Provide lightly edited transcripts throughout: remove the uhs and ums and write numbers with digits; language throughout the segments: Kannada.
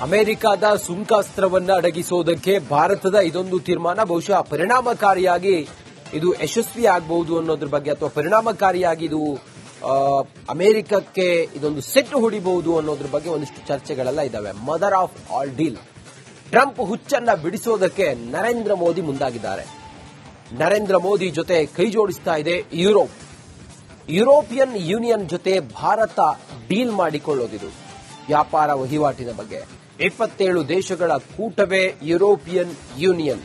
ಅಮೆರಿಕದ ಸುಂಕಾಸ್ತ್ರವನ್ನ ಅಡಗಿಸುವುದಕ್ಕೆ ಭಾರತದ ಇದೊಂದು ತೀರ್ಮಾನ ಬಹುಶಃ ಪರಿಣಾಮಕಾರಿಯಾಗಿ ಇದು ಯಶಸ್ವಿ ಆಗಬಹುದು ಅನ್ನೋದ್ರ ಬಗ್ಗೆ ಅಥವಾ ಪರಿಣಾಮಕಾರಿಯಾಗಿ ಇದು ಅಮೆರಿಕಕ್ಕೆ ಇದೊಂದು ಸೆಟ್ ಹೊಡಿಬಹುದು ಅನ್ನೋದ್ರ ಬಗ್ಗೆ ಒಂದಿಷ್ಟು ಚರ್ಚೆಗಳೆಲ್ಲ ಇದ್ದಾವೆ. Mother of all deal. Trump ಹುಚ್ಚನ್ನ ಬಿಡಿಸೋದಕ್ಕೆ ನರೇಂದ್ರ ಮೋದಿ ಮುಂದಾಗಿದ್ದಾರೆ. ನರೇಂದ್ರ ಮೋದಿ ಜೊತೆ ಕೈ ಜೋಡಿಸ್ತಾ ಇದೆ ಯುರೋಪಿಯನ್ ಯೂನಿಯನ್ ಜೊತೆ ಭಾರತ ಡೀಲ್ ಮಾಡಿಕೊಳ್ಳೋದಿದು ವ್ಯಾಪಾರ ವಹಿವಾಟಿನ ಬಗ್ಗೆ. 27 ದೇಶಗಳ ಕೂಟವೇ ಯುರೋಪಿಯನ್ ಯೂನಿಯನ್,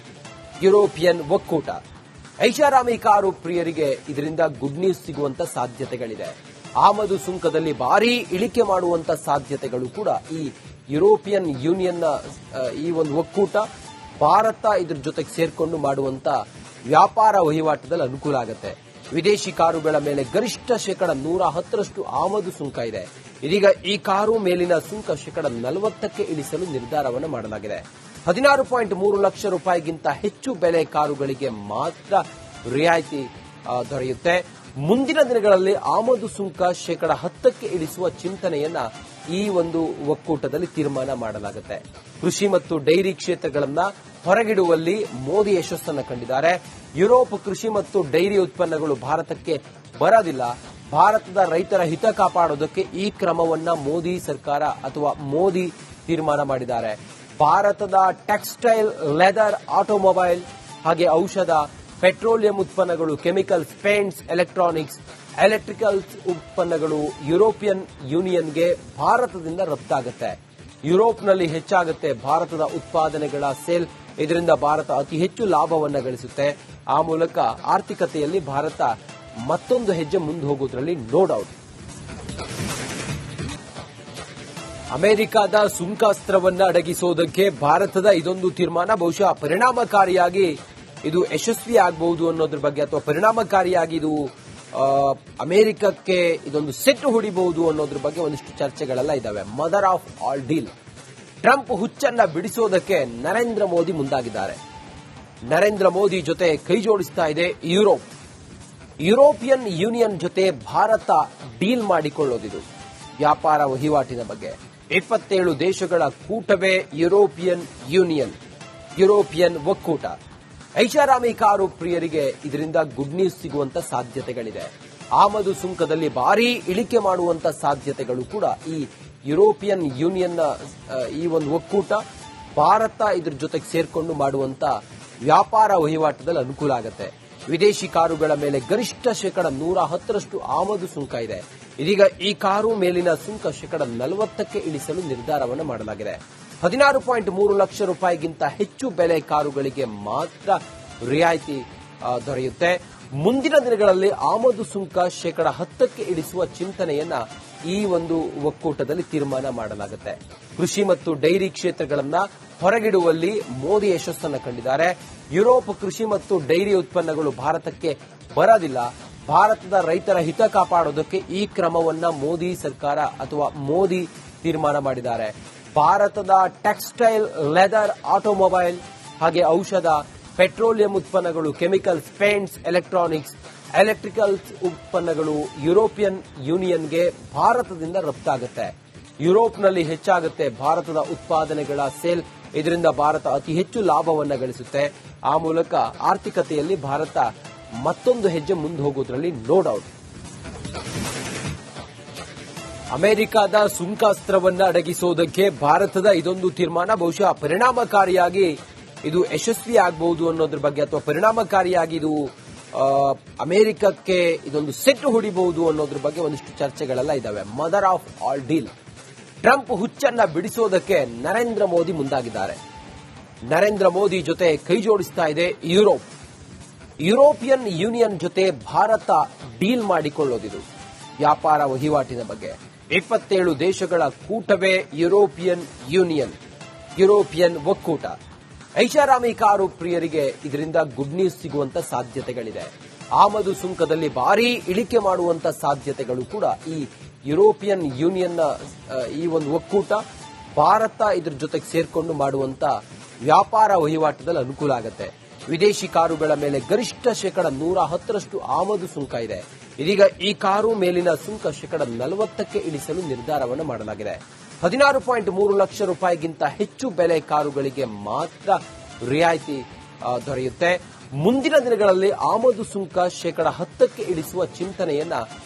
ಯುರೋಪಿಯನ್ ಒಕ್ಕೂಟ. ಐಷಾರಾಮಿ ಕಾರು ಪ್ರಿಯರಿಗೆ ಇದರಿಂದ ಗುಡ್ ನ್ಯೂಸ್ ಸಿಗುವಂತ ಸಾಧ್ಯತೆಗಳಿದೆ. ಆಮದು ಸುಂಕದಲ್ಲಿ ಭಾರೀ ಇಳಿಕೆ ಮಾಡುವಂತ ಸಾಧ್ಯತೆಗಳು ಕೂಡ ಈ ಯುರೋಪಿಯನ್ ಯೂನಿಯನ್ನ ಈ ಒಂದು ಒಕ್ಕೂಟ ಭಾರತ ಇದ್ರ ಜೊತೆಗೆ ಸೇರ್ಕೊಂಡು ಮಾಡುವಂತ ವ್ಯಾಪಾರ ವಹಿವಾಟದಲ್ಲಿ ಅನುಕೂಲ ಆಗುತ್ತೆ. ವಿದೇಶಿ ಕಾರುಗಳ ಮೇಲೆ ಗರಿಷ್ಠ ಶೇಕಡ 110ರಷ್ಟು ಆಮದು ಸುಂಕ ಇದೆ. ಇದೀಗ ಈ ಕಾರು ಮೇಲಿನ ಸುಂಕ ಶೇಕಡ 40ಕ್ಕೆ ಇಳಿಸಲು ನಿರ್ಧಾರವನ್ನು ಮಾಡಲಾಗಿದೆ. 16.3 ಲಕ್ಷ ರೂಪಾಯಿಗಿಂತ ಹೆಚ್ಚು ಬೆಲೆ ಕಾರುಗಳಿಗೆ ಮಾತ್ರ ರಿಯಾಯಿತಿ ದೊರೆಯುತ್ತೆ. ಮುಂದಿನ ದಿನಗಳಲ್ಲಿ ಆಮದು ಸುಂಕ ಶೇಕಡ 10ಕ್ಕೆ ಇಳಿಸುವ ಚಿಂತನೆಯನ್ನ ಈ ಒಂದು ಒಕ್ಕೂಟದಲ್ಲಿ ತೀರ್ಮಾನ ಮಾಡಲಾಗುತ್ತೆ. ಕೃಷಿ ಮತ್ತು ಡೈರಿ ಕ್ಷೇತ್ರಗಳನ್ನ ಹೊರಗಿಡುವಲ್ಲಿ ಮೋದಿ ಯಶಸ್ಸನ್ನು ಕಂಡಿದ್ದಾರೆ. ಯುರೋಪ್ ಕೃಷಿ ಮತ್ತು ಡೈರಿ ಉತ್ಪನ್ನಗಳು ಭಾರತಕ್ಕೆ ಬರೋದಿಲ್ಲ. ಭಾರತದ ರೈತರ ಹಿತ ಕಾಪಾಡೋದಕ್ಕೆ ಈ ಕ್ರಮವನ್ನ ಮೋದಿ ಸರ್ಕಾರ ಅಥವಾ ಮೋದಿ ತೀರ್ಮಾನ ಮಾಡಿದ್ದಾರೆ. ಭಾರತದ ಟೆಕ್ಸ್ಟೈಲ್, ಲೆದರ್, ಆಟೋಮೊಬೈಲ್ ಹಾಗೆ ಔಷಧ, ಪೆಟ್ರೋಲಿಯಂ ಉತ್ಪನ್ನಗಳು, ಕೆಮಿಕಲ್ಸ್, ಪೇಂಟ್ಸ್, ಎಲೆಕ್ಟ್ರಾನಿಕ್ಸ್, ಎಲೆಕ್ಟ್ರಿಕಲ್ಸ್ ಉತ್ಪನ್ನಗಳು ಯುರೋಪಿಯನ್ ಯೂನಿಯನ್ಗೆ ಭಾರತದಿಂದ ರಫ್ತಾಗುತ್ತೆ. ಯುರೋಪ್ನಲ್ಲಿ ಹೆಚ್ಚಾಗುತ್ತೆ ಭಾರತದ ಉತ್ಪಾದನೆಗಳ ಸೇಲ್. ಇದರಿಂದ ಭಾರತ ಅತಿ ಹೆಚ್ಚು ಲಾಭವನ್ನು ಗಳಿಸುತ್ತೆ. ಆ ಮೂಲಕ ಆರ್ಥಿಕತೆಯಲ್ಲಿ ಭಾರತ ಮತ್ತೊಂದು ಹೆಜ್ಜೆ ಮುಂದೆ ಹೋಗೋದ್ರಲ್ಲಿ ನೋ ಡೌಟ್. ಅಮೆರಿಕದ ಸುಂಕಾಸ್ತ್ರವನ್ನ ಅಡಗಿಸುವುದಕ್ಕೆ ಭಾರತದ ಇದೊಂದು ತೀರ್ಮಾನ ಬಹುಶಃ ಪರಿಣಾಮಕಾರಿಯಾಗಿ ಇದು ಯಶಸ್ವಿ ಆಗಬಹುದು ಅನ್ನೋದ್ರ ಬಗ್ಗೆ ಅಥವಾ ಪರಿಣಾಮಕಾರಿಯಾಗಿ ಇದು ಅಮೆರಿಕಕ್ಕೆ ಇದೊಂದು ಸೆಟ್ ಹೊಡಿಬಹುದು ಅನ್ನೋದ್ರ ಬಗ್ಗೆ ಒಂದಿಷ್ಟು ಚರ್ಚೆಗಳೆಲ್ಲ ಇದ್ದಾವೆ. Mother of all deal. Trump ಹುಚ್ಚನ್ನ ಬಿಡಿಸೋದಕ್ಕೆ ನರೇಂದ್ರ ಮೋದಿ ಮುಂದಾಗಿದ್ದಾರೆ. ನರೇಂದ್ರ ಮೋದಿ ಜೊತೆ ಕೈ ಜೋಡಿಸ್ತಾ ಇದೆ ಯುರೋಪಿಯನ್ ಯೂನಿಯನ್ ಜೊತೆ ಭಾರತ ಡೀಲ್ ಮಾಡಿಕೊಳ್ಳೋದಿದು ವ್ಯಾಪಾರ ವಹಿವಾಟಿನ ಬಗ್ಗೆ. 27 ದೇಶಗಳ ಕೂಟವೇ ಯುರೋಪಿಯನ್ ಯೂನಿಯನ್, ಯುರೋಪಿಯನ್ ಒಕ್ಕೂಟ. ಐಷಾರಾಮಿ ಕಾರು ಪ್ರಿಯರಿಗೆ ಇದರಿಂದ ಗುಡ್ ನ್ಯೂಸ್ ಸಿಗುವಂತ ಸಾಧ್ಯತೆಗಳಿದೆ. ಆಮದು ಸುಂಕದಲ್ಲಿ ಭಾರೀ ಇಳಿಕೆ ಮಾಡುವಂತ ಸಾಧ್ಯತೆಗಳು ಕೂಡ ಈ ಯುರೋಪಿಯನ್ ಯೂನಿಯನ್ನ ಈ ಒಂದು ಒಕ್ಕೂಟ ಭಾರತ ಇದ್ರ ಜೊತೆಗೆ ಸೇರ್ಕೊಂಡು ಮಾಡುವಂತ ವ್ಯಾಪಾರ ವಹಿವಾಟದಲ್ಲಿ ಅನುಕೂಲ ಆಗುತ್ತೆ. ವಿದೇಶಿ ಕಾರುಗಳ ಮೇಲೆ ಗರಿಷ್ಠ ಶೇಕಡ 110ರಷ್ಟು ಆಮದು ಸುಂಕ ಇದೆ. ಇದೀಗ ಈ ಕಾರು ಮೇಲಿನ ಸುಂಕ ಶೇಕಡ 40ಕ್ಕೆ ಇಳಿಸಲು ನಿರ್ಧಾರವನ್ನು ಮಾಡಲಾಗಿದೆ. 16.3 ಲಕ್ಷ ರೂಪಾಯಿಗಿಂತ ಹೆಚ್ಚು ಬೆಲೆ ಕಾರುಗಳಿಗೆ ಮಾತ್ರ ರಿಯಾಯಿತಿ ದೊರೆಯುತ್ತೆ. ಮುಂದಿನ ದಿನಗಳಲ್ಲಿ ಆಮದು ಸುಂಕ ಶೇಕಡ 10ಕ್ಕೆ ಇಳಿಸುವ ಚಿಂತನೆಯನ್ನ ಈ ಒಂದು ಒಕ್ಕೂಟದಲ್ಲಿ ತೀರ್ಮಾನ ಮಾಡಲಾಗುತ್ತೆ. ಕೃಷಿ ಮತ್ತು ಡೈರಿ ಕ್ಷೇತ್ರಗಳನ್ನ ಹೊರಗಿಡುವಲ್ಲಿ ಮೋದಿ ಯಶಸ್ಸನ್ನು ಕಂಡಿದ್ದಾರೆ. ಯುರೋಪ್ ಕೃಷಿ ಮತ್ತು ಡೈರಿ ಉತ್ಪನ್ನಗಳು ಭಾರತಕ್ಕೆ ಬರೋದಿಲ್ಲ. ಭಾರತದ ರೈತರ ಹಿತ ಕಾಪಾಡೋದಕ್ಕೆ ಈ ಕ್ರಮವನ್ನ ಮೋದಿ ಸರ್ಕಾರ ಅಥವಾ ಮೋದಿ ತೀರ್ಮಾನ ಮಾಡಿದ್ದಾರೆ. ಭಾರತದ ಟೆಕ್ಸ್ಟೈಲ್, ಲೆದರ್, ಆಟೋಮೊಬೈಲ್ ಹಾಗೆ ಔಷಧ, ಪೆಟ್ರೋಲಿಯಂ ಉತ್ಪನ್ನಗಳು, ಕೆಮಿಕಲ್ಸ್, ಪೇಂಟ್ಸ್, ಎಲೆಕ್ಟ್ರಾನಿಕ್ಸ್, ಎಲೆಕ್ಟ್ರಿಕಲ್ಸ್ ಉತ್ಪನ್ನಗಳು ಯುರೋಪಿಯನ್ ಯೂನಿಯನ್ಗೆ ಭಾರತದಿಂದ ರಫ್ತಾಗುತ್ತೆ. ಯುರೋಪ್ನಲ್ಲಿ ಹೆಚ್ಚಾಗುತ್ತೆ ಭಾರತದ ಉತ್ಪಾದನೆಗಳ ಸೇಲ್. ಇದರಿಂದ ಭಾರತ ಅತಿ ಹೆಚ್ಚು ಲಾಭವನ್ನು ಗಳಿಸುತ್ತೆ. ಆ ಮೂಲಕ ಆರ್ಥಿಕತೆಯಲ್ಲಿ ಭಾರತ ಮತ್ತೊಂದು ಹೆಜ್ಜೆ ಮುಂದೆ ಹೋಗೋದ್ರಲ್ಲಿ ನೋ ಡೌಟ್. ಅಮೆರಿಕದ ಸುಂಕಾಸ್ತ್ರವನ್ನ ಅಡಗಿಸುವುದಕ್ಕೆ ಭಾರತದ ಇದೊಂದು ತೀರ್ಮಾನ ಬಹುಶಃ ಪರಿಣಾಮಕಾರಿಯಾಗಿ ಇದು ಯಶಸ್ವಿ ಆಗಬಹುದು ಅನ್ನೋದ್ರ ಬಗ್ಗೆ ಅಥವಾ ಪರಿಣಾಮಕಾರಿಯಾಗಿ ಇದು ಅಮೆರಿಕಕ್ಕೆ ಇದೊಂದು ಸೆಟ್ ಹೊಡಿಬಹುದು ಅನ್ನೋದ್ರ ಬಗ್ಗೆ ಒಂದಿಷ್ಟು ಚರ್ಚೆಗಳೆಲ್ಲ ಇದ್ದಾವೆ. Mother of all deal. Trump ಹುಚ್ಚನ್ನ ಬಿಡಿಸೋದಕ್ಕೆ ನರೇಂದ್ರ ಮೋದಿ ಮುಂದಾಗಿದ್ದಾರೆ. ನರೇಂದ್ರ ಮೋದಿ ಜೊತೆ ಕೈ ಜೋಡಿಸ್ತಾ ಇದೆ ಯುರೋಪಿಯನ್ ಯೂನಿಯನ್ ಜೊತೆ ಭಾರತ ಡೀಲ್ ಮಾಡಿಕೊಳ್ಳೋದಿದು ವ್ಯಾಪಾರ ವಹಿವಾಟಿನ ಬಗ್ಗೆ. 27 ದೇಶಗಳ ಕೂಟವೇ ಯುರೋಪಿಯನ್ ಯೂನಿಯನ್, ಯುರೋಪಿಯನ್ ಒಕ್ಕೂಟ. ಐಷಾರಾಮಿ ಕಾರು ಪ್ರಿಯರಿಗೆ ಇದರಿಂದ ಗುಡ್ ನ್ಯೂಸ್ ಸಿಗುವಂತ ಸಾಧ್ಯತೆಗಳಿದೆ. ಆಮದು ಸುಂಕದಲ್ಲಿ ಭಾರೀ ಇಳಿಕೆ ಮಾಡುವಂತ ಸಾಧ್ಯತೆಗಳು ಕೂಡ ಈ ಯುರೋಪಿಯನ್ ಯೂನಿಯನ್ನ ಈ ಒಂದು ಒಕ್ಕೂಟ ಭಾರತ ಇದ್ರ ಜೊತೆಗೆ ಸೇರ್ಕೊಂಡು ಮಾಡುವಂತ ವ್ಯಾಪಾರ ವಹಿವಾಟದಲ್ಲಿ ಅನುಕೂಲ ಆಗುತ್ತೆ. ವಿದೇಶಿ ಕಾರುಗಳ ಮೇಲೆ ಗರಿಷ್ಠ ಶೇಕಡ 110ರಷ್ಟು ಆಮದು ಸುಂಕ ಇದೆ. ಇದೀಗ ಈ ಕಾರು ಮೇಲಿನ ಸುಂಕ ಶೇಕಡ 40ಕ್ಕೆ ಇಳಿಸಲು ನಿರ್ಧಾರವನ್ನು ಮಾಡಲಾಗಿದೆ. 16.3 ಲಕ್ಷ ರೂಪಾಯಿಗಿಂತ ಹೆಚ್ಚು ಬೆಲೆ ಕಾರುಗಳಿಗೆ ಮಾತ್ರ ರಿಯಾಯಿತಿ ದೊರೆಯುತ್ತೆ. ಮುಂದಿನ ದಿನಗಳಲ್ಲಿ ಆಮದು ಸುಂಕ 10% ಇಳಿಸುವ ಚಿಂತನೆಯನ್ನ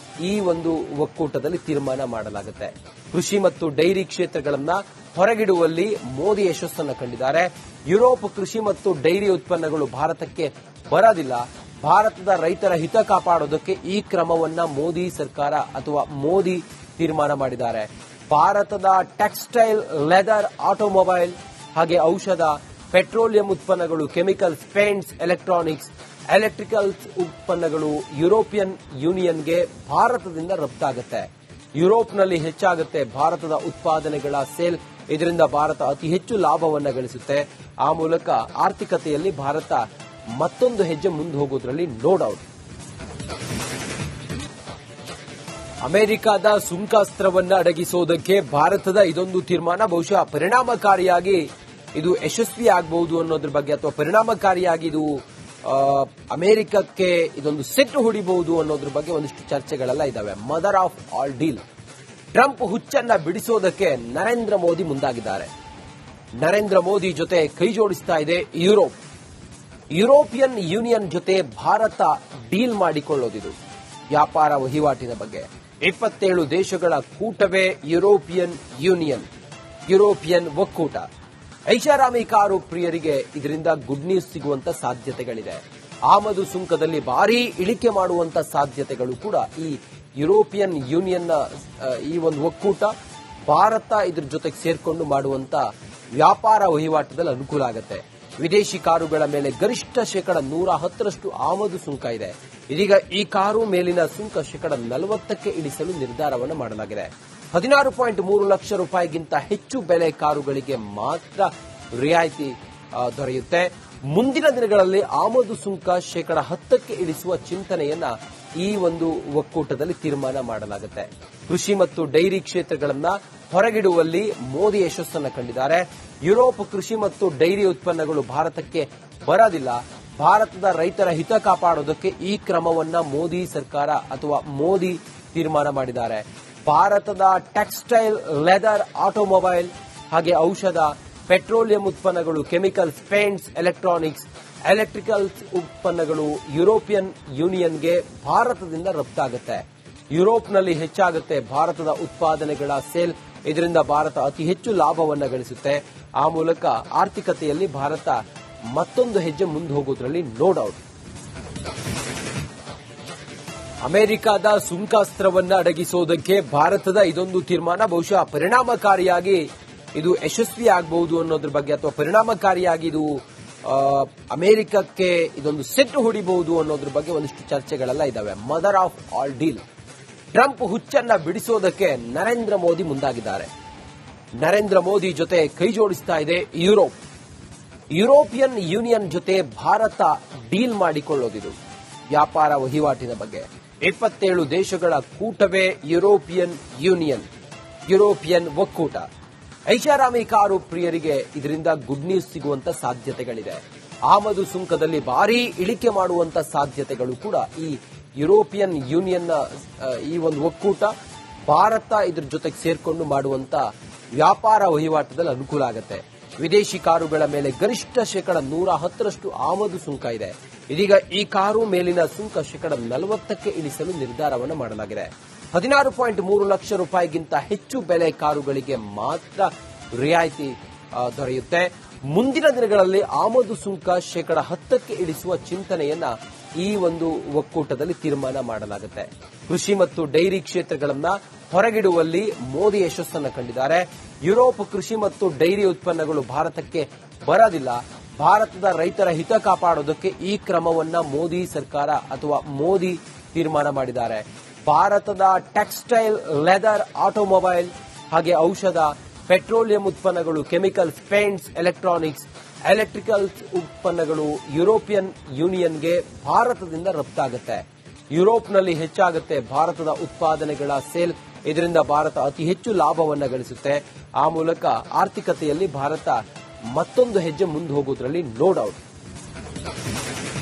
ಈ ಒಂದು ಒಕ್ಕೂಟದಲ್ಲಿ ತೀರ್ಮಾನ ಮಾಡಲಾಗುತ್ತೆ. ಕೃಷಿ ಮತ್ತು ಡೈರಿ ಕ್ಷೇತ್ರಗಳನ್ನ ಹೊರಗಿಡುವಲ್ಲಿ ಮೋದಿ ಯಶಸ್ಸನ್ನು ಕಂಡಿದ್ದಾರೆ. ಯುರೋಪ್ ಕೃಷಿ ಮತ್ತು ಡೈರಿ ಉತ್ಪನ್ನಗಳು ಭಾರತಕ್ಕೆ ಬರೋದಿಲ್ಲ. ಭಾರತದ ರೈತರ ಹಿತ ಕಾಪಾಡೋದಕ್ಕೆ ಈ ಕ್ರಮವನ್ನ ಮೋದಿ ಸರ್ಕಾರ ಅಥವಾ ಮೋದಿ ತೀರ್ಮಾನ ಮಾಡಿದ್ದಾರೆ. ಭಾರತದ ಟೆಕ್ಸ್ಟೈಲ್, ಲೆದರ್, ಆಟೋಮೊಬೈಲ್ ಹಾಗೆ ಔಷಧ, ಪೆಟ್ರೋಲಿಯಂ ಉತ್ಪನ್ನಗಳು, ಕೆಮಿಕಲ್ಸ್, ಪೇಂಟ್ಸ್, ಎಲೆಕ್ಟ್ರಾನಿಕ್ಸ್, ಎಲೆಕ್ಟ್ರಿಕಲ್ಸ್ ಉತ್ಪನ್ನಗಳು ಯುರೋಪಿಯನ್ ಯೂನಿಯನ್ಗೆ ಭಾರತದಿಂದ ರಫ್ತಾಗುತ್ತೆ. ಯುರೋಪ್ನಲ್ಲಿ ಹೆಚ್ಚಾಗುತ್ತೆ ಭಾರತದ ಉತ್ಪಾದನೆಗಳ ಸೇಲ್. ಇದರಿಂದ ಭಾರತ ಅತಿ ಹೆಚ್ಚು ಲಾಭವನ್ನ ಗಳಿಸುತ್ತೆ. ಆ ಮೂಲಕ ಆರ್ಥಿಕತೆಯಲ್ಲಿ ಭಾರತ ಮತ್ತೊಂದು ಹೆಜ್ಜೆ ಮುಂದೆ ಹೋಗೋದ್ರಲ್ಲಿ ನೋ ಡೌಟ್. ಅಮೆರಿಕದ ಸುಂಕಾಸ್ತ್ರವನ್ನ ಅಡಗಿಸೋದಕ್ಕೆ ಭಾರತದ ಇದೊಂದು ತೀರ್ಮಾನ ಬಹುಶಃ ಪರಿಣಾಮಕಾರಿಯಾಗಿ ಇದು ಯಶಸ್ವಿ ಆಗಬಹುದು ಅನ್ನೋದ್ರ ಬಗ್ಗೆ, ಅಥವಾ ಪರಿಣಾಮಕಾರಿಯಾಗಿ ಇದು ಅಮೆರಿಕಕ್ಕೆ ಇದೊಂದು ಸೆಟ್ ಹೊಡಿಬಹುದು ಅನ್ನೋದ್ರ ಬಗ್ಗೆ ಒಂದಿಷ್ಟು ಚರ್ಚೆಗಳೆಲ್ಲ ಇದಾವೆ. Mother of all deal. Trump ಹುಚ್ಚನ್ನ ಬಿಡಿಸೋದಕ್ಕೆ ನರೇಂದ್ರ ಮೋದಿ ಮುಂದಾಗಿದ್ದಾರೆ. ನರೇಂದ್ರ ಮೋದಿ ಜೊತೆ ಕೈ ಜೋಡಿಸ್ತಾ ಇದೆ ಯುರೋಪ್. ಯುರೋಪಿಯನ್ ಯೂನಿಯನ್ ಜೊತೆ ಭಾರತ ಡೀಲ್ ಮಾಡಿಕೊಳ್ಳೋದಿದು ವ್ಯಾಪಾರ ವಹಿವಾಟಿನ ಬಗ್ಗೆ. 27 ದೇಶಗಳ ಕೂಟವೇ ಯುರೋಪಿಯನ್ ಯೂನಿಯನ್, ಯುರೋಪಿಯನ್ ಒಕ್ಕೂಟ. ಐಷಾರಾಮಿ ಕಾರು ಪ್ರಿಯರಿಗೆ ಇದರಿಂದ ಗುಡ್ ನ್ಯೂಸ್ ಸಿಗುವಂತ ಸಾಧ್ಯತೆಗಳಿದೆ. ಆಮದು ಸುಂಕದಲ್ಲಿ ಭಾರೀ ಇಳಿಕೆ ಮಾಡುವಂತ ಸಾಧ್ಯತೆಗಳು ಕೂಡ ಈ ಯುರೋಪಿಯನ್ ಯೂನಿಯನ್ನ ಈ ಒಂದು ಒಕ್ಕೂಟ ಭಾರತ ಇದ್ರ ಜೊತೆಗೆ ಸೇರ್ಕೊಂಡು ಮಾಡುವಂತ ವ್ಯಾಪಾರ ವಹಿವಾಟದಲ್ಲಿ ಅನುಕೂಲ ಆಗುತ್ತೆ. ವಿದೇಶಿ ಕಾರುಗಳ ಮೇಲೆ ಗರಿಷ್ಠ 110% ಆಮದು ಸುಂಕ ಇದೆ. ಇದೀಗ ಈ ಕಾರು ಮೇಲಿನ ಸುಂಕ 40% ಇಳಿಸಲು ನಿರ್ಧಾರವನ್ನು ಮಾಡಲಾಗಿದೆ. 16.3 ಲಕ್ಷ ರೂಪಾಯಿಗಿಂತ ಹೆಚ್ಚು ಬೆಲೆ ಕಾರುಗಳಿಗೆ ಮಾತ್ರ ರಿಯಾಯಿತಿ ದೊರೆಯುತ್ತೆ. ಮುಂದಿನ ದಿನಗಳಲ್ಲಿ ಆಮದು ಸುಂಕ 10% ಇಳಿಸುವ ಚಿಂತನೆಯನ್ನ ಈ ಒಂದು ಒಕ್ಕೂಟದಲ್ಲಿ ತೀರ್ಮಾನ ಮಾಡಲಾಗುತ್ತೆ. ಕೃಷಿ ಮತ್ತು ಡೈರಿ ಕ್ಷೇತ್ರಗಳನ್ನ ಹೊರಗಿಡುವಲ್ಲಿ ಮೋದಿ ಯಶಸ್ಸನ್ನು ಕಂಡಿದ್ದಾರೆ. ಯುರೋಪ್ ಕೃಷಿ ಮತ್ತು ಡೈರಿ ಉತ್ಪನ್ನಗಳು ಭಾರತಕ್ಕೆ ಬರೋದಿಲ್ಲ. ಭಾರತದ ರೈತರ ಹಿತ ಕಾಪಾಡೋದಕ್ಕೆ ಈ ಕ್ರಮವನ್ನ ಮೋದಿ ಸರ್ಕಾರ ಅಥವಾ ಮೋದಿ ತೀರ್ಮಾನ ಮಾಡಿದ್ದಾರೆ. ಭಾರತದ ಟೆಕ್ಸ್ಟೈಲ್, ಲೆದರ್, ಆಟೋಮೊಬೈಲ್ ಹಾಗೆ ಔಷಧ, ಪೆಟ್ರೋಲಿಯಂ ಉತ್ಪನ್ನಗಳು, ಕೆಮಿಕಲ್ಸ್, ಪೇಂಟ್ಸ್, ಎಲೆಕ್ಟ್ರಾನಿಕ್ಸ್, ಎಲೆಕ್ಟ್ರಿಕಲ್ಸ್ ಉತ್ಪನ್ನಗಳು ಯುರೋಪಿಯನ್ ಯೂನಿಯನ್ಗೆ ಭಾರತದಿಂದ ರಫ್ತಾಗುತ್ತೆ. ಯುರೋಪ್ನಲ್ಲಿ ಹೆಚ್ಚಾಗುತ್ತೆ ಭಾರತದ ಉತ್ಪಾದನೆಗಳ ಸೇಲ್. ಇದರಿಂದ ಭಾರತ ಅತಿ ಹೆಚ್ಚು ಲಾಭವನ್ನ ಗಳಿಸುತ್ತೆ. ಆ ಮೂಲಕ ಆರ್ಥಿಕತೆಯಲ್ಲಿ ಭಾರತ ಮತ್ತೊಂದು ಹೆಜ್ಜೆ ಮುಂದೆ ಹೋಗೋದ್ರಲ್ಲಿ ನೋ ಡೌಟ್. ಅಮೆರಿಕದ ಸುಂಕಾಸ್ತ್ರವನ್ನ ಅಡಗಿಸೋದಕ್ಕೆ ಭಾರತದ ಇದೊಂದು ತೀರ್ಮಾನ ಬಹುಶಃ ಪರಿಣಾಮಕಾರಿಯಾಗಿ ಇದು ಯಶಸ್ವಿ ಆಗಬಹುದು ಅನ್ನೋದ್ರ ಬಗ್ಗೆ, ಅಥವಾ ಪರಿಣಾಮಕಾರಿಯಾಗಿ ಇದು ಅಮೆರಿಕಕ್ಕೆ ಇದೊಂದು ಸೆಟ್ ಹೊಡಿಬಹುದು ಅನ್ನೋದ್ರ ಬಗ್ಗೆ ಒಂದಿಷ್ಟು ಚರ್ಚೆಗಳೆಲ್ಲ ಇದಾವೆ. Mother of all deal. Trump ಹುಚ್ಚನ್ನ ಬಿಡಿಸೋದಕ್ಕೆ ನರೇಂದ್ರ ಮೋದಿ ಮುಂದಾಗಿದ್ದಾರೆ. ನರೇಂದ್ರ ಮೋದಿ ಜೊತೆ ಕೈ ಜೋಡಿಸ್ತಾ ಇದೆ ಯುರೋಪ್. ಯುರೋಪಿಯನ್ ಯೂನಿಯನ್ ಜೊತೆ ಭಾರತ ಡೀಲ್ ಮಾಡಿಕೊಳ್ಳೋದಿದು ವ್ಯಾಪಾರ ವಹಿವಾಟಿನ ಬಗ್ಗೆ. 27 ದೇಶಗಳ ಕೂಟವೇ ಯುರೋಪಿಯನ್ ಯೂನಿಯನ್, ಯುರೋಪಿಯನ್ ಒಕ್ಕೂಟ. ಐಷಾರಾಮಿ ಕಾರು ಪ್ರಿಯರಿಗೆ ಇದರಿಂದ ಗುಡ್ ನ್ಯೂಸ್ ಸಿಗುವಂತ ಸಾಧ್ಯತೆಗಳಿದೆ. ಆಮದು ಸುಂಕದಲ್ಲಿ ಭಾರೀ ಇಳಿಕೆ ಮಾಡುವಂತ ಸಾಧ್ಯತೆಗಳು ಕೂಡ ಈ ಯುರೋಪಿಯನ್ ಯೂನಿಯನ್ನ ಈ ಒಂದು ಒಕ್ಕೂಟ ಭಾರತ ಇದ್ರ ಜೊತೆಗೆ ಸೇರ್ಕೊಂಡು ಮಾಡುವಂತ ವ್ಯಾಪಾರ ವಹಿವಾಟದಲ್ಲಿ ಅನುಕೂಲ ಆಗುತ್ತೆ. ವಿದೇಶಿ ಕಾರುಗಳ ಮೇಲೆ ಗರಿಷ್ಠ 110% ಆಮದು ಸುಂಕ ಇದೆ. ಇದೀಗ ಈ ಕಾರು ಮೇಲಿನ ಸುಂಕ 40% ಇಳಿಸಲು ನಿರ್ಧಾರವನ್ನು ಮಾಡಲಾಗಿದೆ. 16.3 ಲಕ್ಷ ರೂಪಾಯಿಗಿಂತ ಹೆಚ್ಚು ಬೆಲೆ ಕಾರುಗಳಿಗೆ ಮಾತ್ರ ರಿಯಾಯಿತಿ ದೊರೆಯುತ್ತೆ. ಮುಂದಿನ ದಿನಗಳಲ್ಲಿ ಆಮದು ಸುಂಕ 10% ಇಳಿಸುವ ಚಿಂತನೆಯನ್ನ ಈ ಒಂದು ಒಕ್ಕೂಟದಲ್ಲಿ ತೀರ್ಮಾನ ಮಾಡಲಾಗುತ್ತೆ. ಕೃಷಿ ಮತ್ತು ಡೈರಿ ಕ್ಷೇತ್ರಗಳನ್ನ ಹೊರಗಿಡುವಲ್ಲಿ ಮೋದಿ ಯಶಸ್ಸನ್ನು ಕಂಡಿದ್ದಾರೆ. ಯುರೋಪ್ ಕೃಷಿ ಮತ್ತು ಡೈರಿ ಉತ್ಪನ್ನಗಳು ಭಾರತಕ್ಕೆ ಬರೋದಿಲ್ಲ. ಭಾರತದ ರೈತರ ಹಿತ ಕಾಪಾಡೋದಕ್ಕೆ ಈ ಕ್ರಮವನ್ನ ಮೋದಿ ಸರ್ಕಾರ ಅಥವಾ ಮೋದಿ ತೀರ್ಮಾನ ಮಾಡಿದ್ದಾರೆ. ಭಾರತದ ಟೆಕ್ಸ್ಟೈಲ್, ಲೆದರ್, ಆಟೋಮೊಬೈಲ್ ಹಾಗೆ ಔಷಧ, ಪೆಟ್ರೋಲಿಯಂ ಉತ್ಪನ್ನಗಳು, ಕೆಮಿಕಲ್ಸ್, ಪೇಂಟ್ಸ್, ಎಲೆಕ್ಟ್ರಾನಿಕ್ಸ್, ಎಲೆಕ್ಟ್ರಿಕಲ್ಸ್ ಉತ್ಪನ್ನಗಳು ಯುರೋಪಿಯನ್ ಯೂನಿಯನ್ಗೆ ಭಾರತದಿಂದ ರಫ್ತಾಗುತ್ತೆ. ಯುರೋಪ್ನಲ್ಲಿ ಹೆಚ್ಚಾಗುತ್ತೆ ಭಾರತದ ಉತ್ಪಾದನೆಗಳ ಸೇಲ್. ಇದರಿಂದ ಭಾರತ ಅತಿ ಹೆಚ್ಚು ಲಾಭವನ್ನ ಗಳಿಸುತ್ತೆ. ಆ ಮೂಲಕ ಆರ್ಥಿಕತೆಯಲ್ಲಿ ಭಾರತ ಮತ್ತೊಂದು ಹೆಜ್ಜೆ ಮುಂದೆ ಹೋಗೋದ್ರಲ್ಲಿ ನೋ ಡೌಟ್.